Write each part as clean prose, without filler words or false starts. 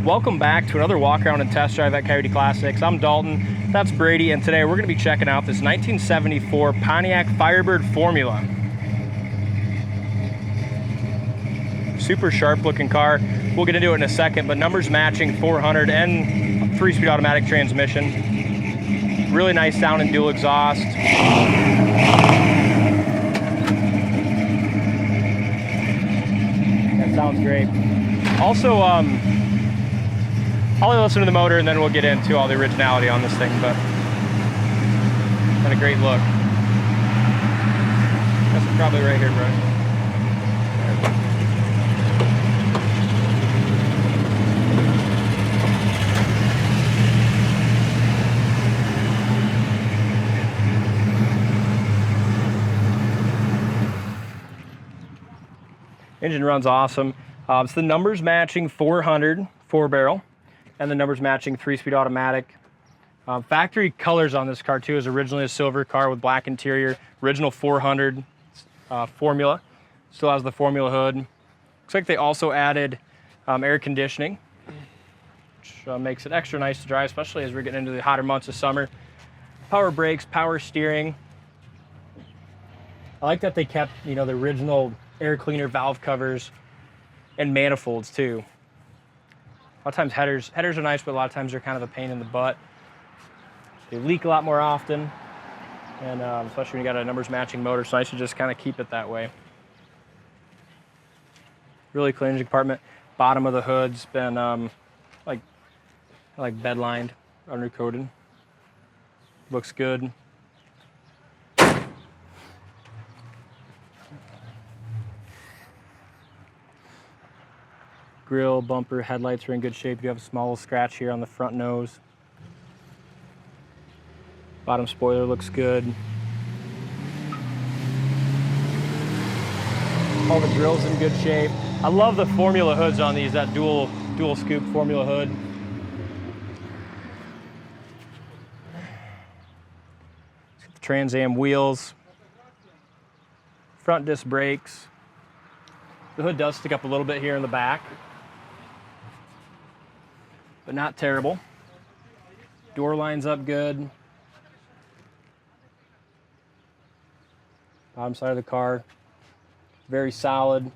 Welcome back to another walk around and test drive at Coyote Classics. I'm Dalton, that's Brady, and today we're going to be checking out this 1974 Pontiac Firebird Formula. Super sharp looking car. We'll get into it in a second, but numbers matching 400 and 3-speed automatic transmission. Really nice sound and dual exhaust. That sounds great. Also, I'll listen to the motor and then we'll get into all the originality on this thing, but got a great look. That's probably right here, bro. Engine runs awesome. It's the numbers matching 400 4-barrel. And the numbers matching 3-speed automatic. Factory colors on this car too is originally a silver car with black interior. Original 400 Formula. Still has the Formula hood. Looks like they also added air conditioning, which makes it extra nice to drive, especially as we're getting into the hotter months of summer. Power brakes, power steering. I like that they kept, you know, the original air cleaner valve covers and manifolds too. A lot of times headers are nice, but a lot of times they're kind of a pain in the butt. They leak a lot more often, and especially when you got a numbers matching motor, it's nice to just kind of keep it that way. Really clean engine compartment. Bottom of the hood's been like bed lined, undercoated. Looks good. Grill, bumper, headlights are in good shape. You have a small scratch here on the front nose. Bottom spoiler looks good. All the grills in good shape. I love the Formula hoods on these, that dual scoop Formula hood. Trans Am wheels. Front disc brakes. The hood does stick up a little bit here in the back, but not terrible. Door lines up good. Bottom side of the car, very solid.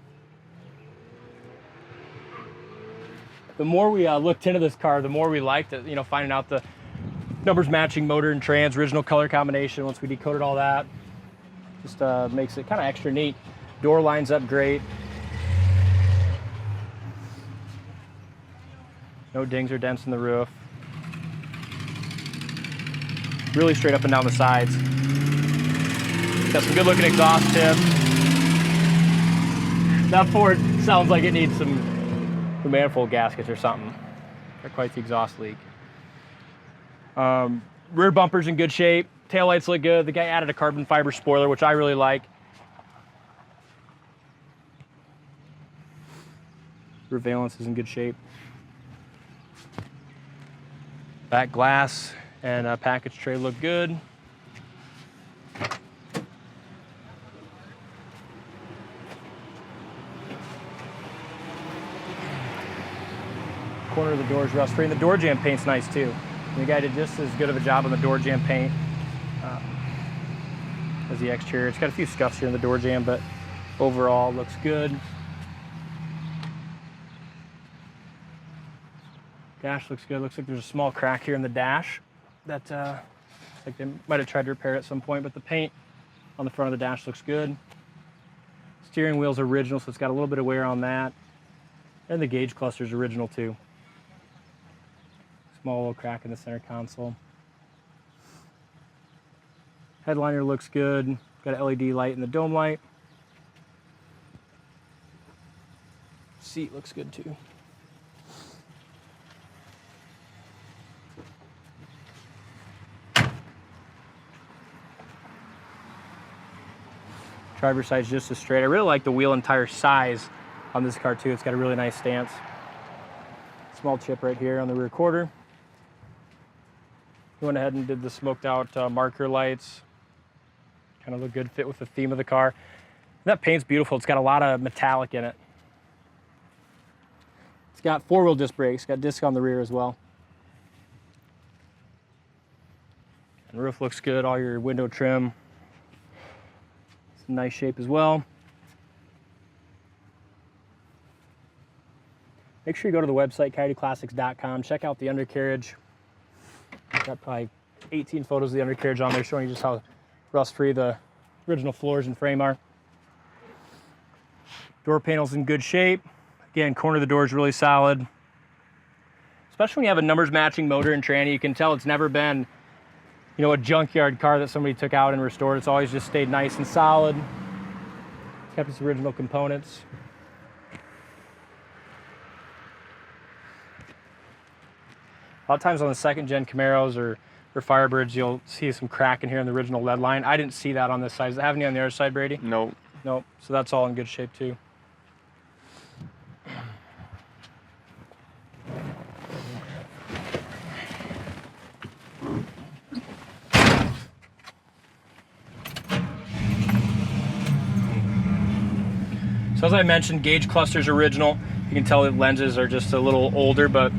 The more we looked into this car, the more we liked it, you know, finding out the numbers matching motor and trans, original color combination. Once we decoded all that, just makes it kind of extra neat. Door lines up great. No dings or dents in the roof. Really straight up and down the sides. Got some good looking exhaust tips. That Ford sounds like it needs some manifold gaskets or something. Got quite the exhaust leak. Rear bumper's in good shape. Taillights look good. The guy added a carbon fiber spoiler, which I really like. Rear valance is in good shape. Back glass and package tray look good. Corner of the door is rust free, and the door jamb paint's nice too. And the guy did just as good of a job on the door jamb paint as the exterior. It's got a few scuffs here in the door jamb, but overall looks good. Dash looks good. Looks like there's a small crack here in the dash that like they might have tried to repair at some point, but the paint on the front of the dash looks good. Steering wheel's original, so it's got a little bit of wear on that. And the gauge cluster's original too. Small little crack in the center console. Headliner looks good. Got an LED light in the dome light. Seat looks good too. Driver's side's just as straight. I really like the wheel and tire size on this car too. It's got a really nice stance. Small chip right here on the rear quarter. We went ahead and did the smoked out marker lights. Kind of look good, fit with the theme of the car. And that paint's beautiful. It's got a lot of metallic in it. Let's got four-wheel disc brakes, got disc on the rear as well. And roof looks good, all your window trim. It's in nice shape as well. Make sure you go to the website, coyoteclassics.com, check out the undercarriage. Got probably 18 photos of the undercarriage on there showing you just how rust-free the original floors and frame are. Door panel's in good shape. Again, corner of the door is really solid. Especially when you have a numbers matching motor and tranny, you can tell it's never been, you know, a junkyard car that somebody took out and restored. It's always just stayed nice and solid. Kept its original components. A lot of times on the second gen Camaros or Firebirds, you'll see some crack in here in the original lead line. I didn't see that on this side. Does it have any on the other side, Brady? Nope. Nope. So that's all in good shape too. So as I mentioned, gauge cluster's original. You can tell the lenses are just a little older, but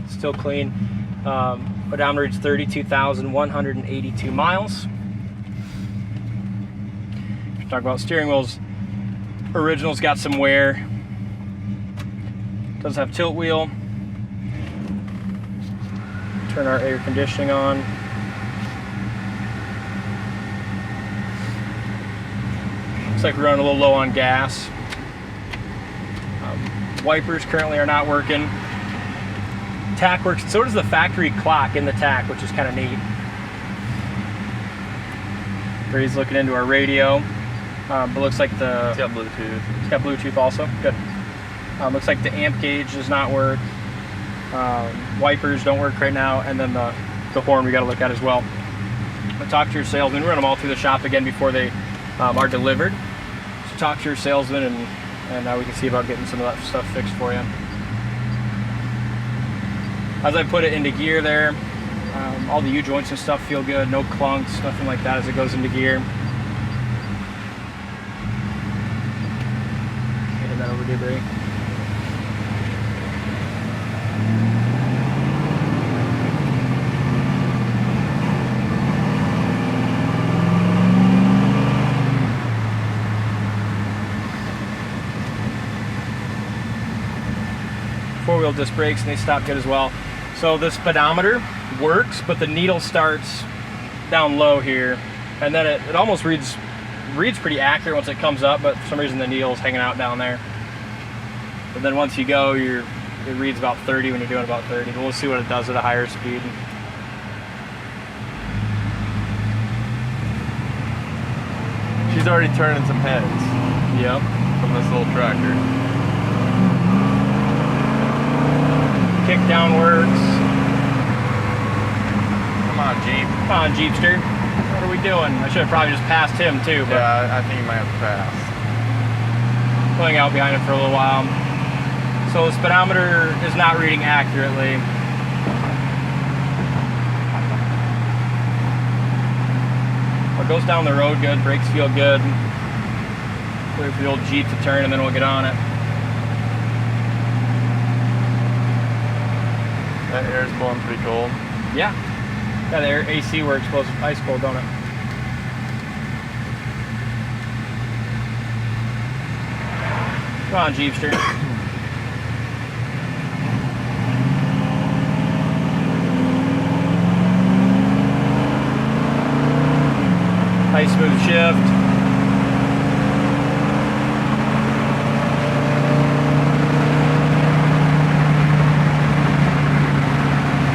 still clean. Odometer reads 32,182 miles. Talk about steering wheels. Original's got some wear. Does have tilt wheel. Turn our air conditioning on. Looks like we're running a little low on gas. Wipers currently are not working. Tach works, so does the factory clock in the tach, which is kind of neat. Brady's looking into our radio. But looks like the... It's got Bluetooth. It's got Bluetooth also, good. Looks like the amp gauge does not work. Wipers don't work right now, and then the horn we got to look at as well. But talk to your salesman. We run them all through the shop again before they are delivered. So talk to your salesman, and we can see about getting some of that stuff fixed for you. As I put it into gear there, all the U-joints and stuff feel good, no clunks, nothing like that as it goes into gear. Hand that over to you, Brady. Four-wheel disc brakes, and they stop good as well. So this speedometer works, but the needle starts down low here, and then it almost reads pretty accurate once it comes up, but for some reason the needle's hanging out down there. But then once you go, it reads about 30 when you're doing about 30. But we'll see what it does at a higher speed. She's already turning some heads. Yep. From this little tractor. Kick down works. Come on, Jeep. Come on, Jeepster. What are we doing? I should have probably just passed him too. But yeah, I think you might have to pass. Pulling out behind him for a little while. So the speedometer is not reading accurately. It goes down the road good, brakes feel good. Wait for the old Jeep to turn and then we'll get on it. That air's blowing pretty cold. Yeah. Yeah, the air AC works close to ice cold, don't it? Come on, Jeepster. Nice smooth shift.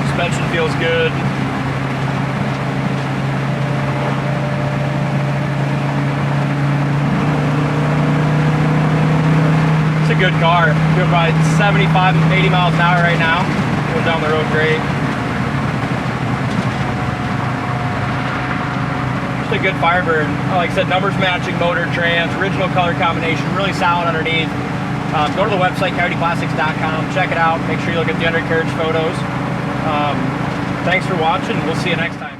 Suspension feels good. It's a good car. Doing probably 75, 80 miles an hour right now. Going down the road great. Just a good Firebird. Like I said, numbers matching, motor, trans, original color combination, really solid underneath. Go to the website, coyoteclassics.com. Check it out. Make sure you look at the undercarriage photos. Thanks for watching. We'll see you next time.